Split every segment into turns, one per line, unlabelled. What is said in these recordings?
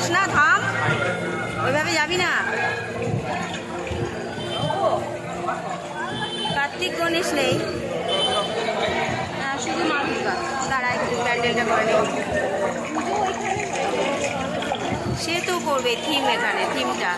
যাস না, থাম, ওইভাবে যাবি না। কার্তিক গণেশ নেই, শুধু মা দুর্গা। দাঁড়া একটু প্যান্ডেলটা করে নেই। সে তো করবে থিম, এখানে থিমটা।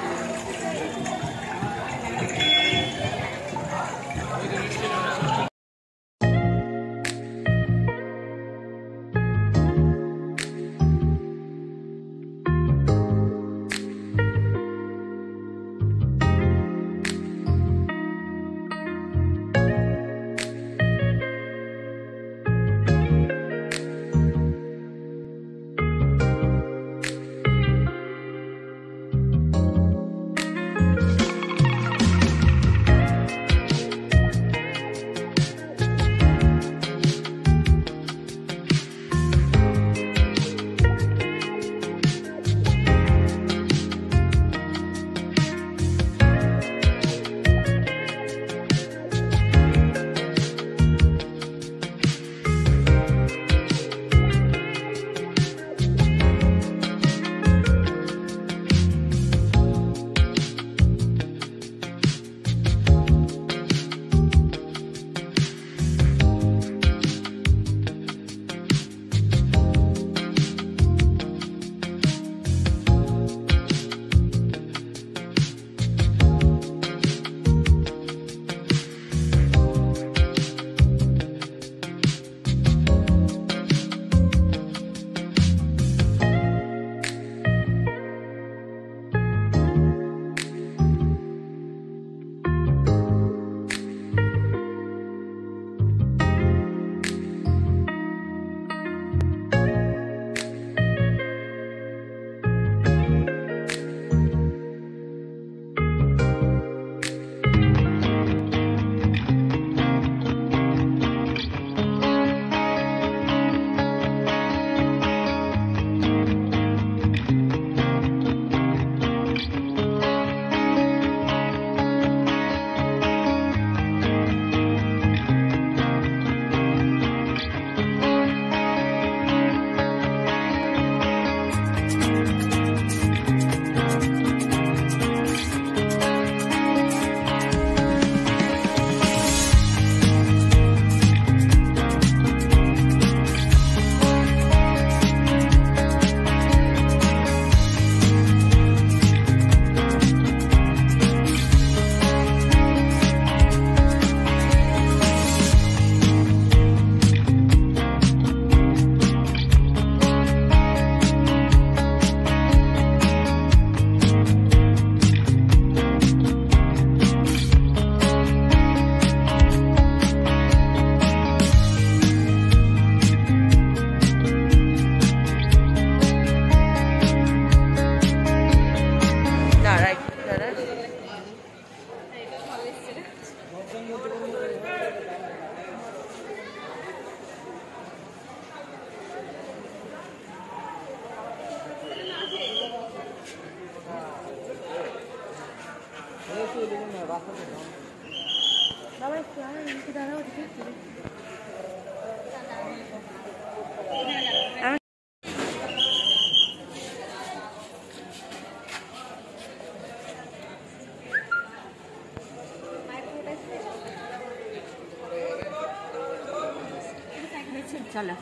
চলো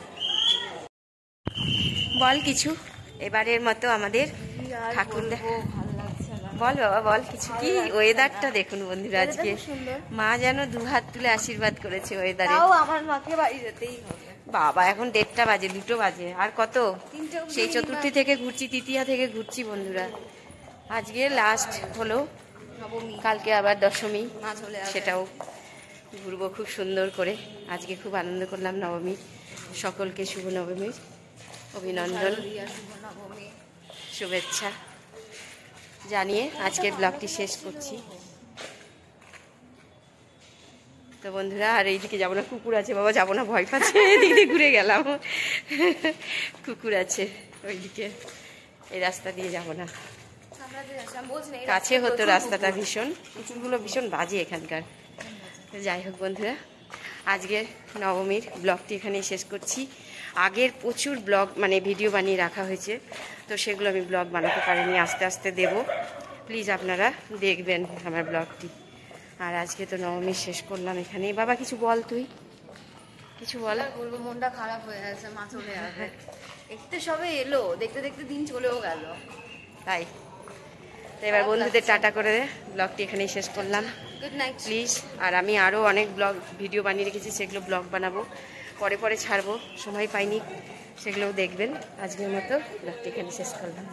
বল কিছু এবারের মতো আমাদের ঠাকুর বল বাবা, বল কিছু। কি ওয়েদারটা দেখুন বন্ধুরা, আজকে মা যেন দুহাত তুলে আশীর্বাদ করেছে ওয়েদারে।
আমার মাকে বাড়ি যেতেই হবে
বাবা, এখন 1:30 বাজে, 2 বাজে, আর কত? সেই চতুর্থী থেকে ঘুরছি, তৃতীয়া থেকে ঘুরছি বন্ধুরা। আজকে লাস্ট হলো, কালকে আবার দশমী, সেটাও ঘুরবো খুব সুন্দর করে। আজকে খুব আনন্দ করলাম নবমী। সকলকে শুভ নবমীর অভিনন্দন, শুভেচ্ছা জানিয়ে আজকের ব্লগটি শেষ করছি। তো বন্ধুরা, আর এইদিকে যাবো না, কুকুর আছে বাবা, যাবো না, ভয় পাচ্ছে। এদিক দিয়ে ঘুরে গেলাম, কুকুর আছে ওইদিকে, এই রাস্তা দিয়ে যাবো না। কাছে হতো রাস্তাটা, ভীষণ কুকুরগুলো ভীষণ বাজে এখানকার। যাই হোক বন্ধুরা, আজকের নবমীর ব্লগটি এখানেই শেষ করছি। আগের প্রচুর ব্লগ মানে ভিডিও বানিয়ে রাখা হয়েছে, তো সেগুলো আমি ব্লগ বানাতে পারিনি, আস্তে আস্তে দেব। প্লিজ আপনারা দেখবেন আমার ব্লগটি। আর আজকে তো নবমী শেষ করলাম এখানেই। বাবা কিছু বল, তুই কিছু বল।
আর বলবো, মনটা খারাপ হয়ে আছে, মা চলে যাবে। একটু সবে এলো, দেখতে দেখতে দিন চলেও গেল।
তাই তো এবার বন্ধুদের টাটা করে ব্লগটি এখানেই শেষ করলাম।
Good night.
প্লিজ, আর আমি আরও অনেক ব্লগ ভিডিও বানিয়ে রেখেছি, সেগুলো ব্লগ বানাবো, পরে পরে ছাড়বো, সময় পাইনি, সেগুলোও দেখবেন। আজকের মতো ব্লগটি এখানে শেষ করলাম।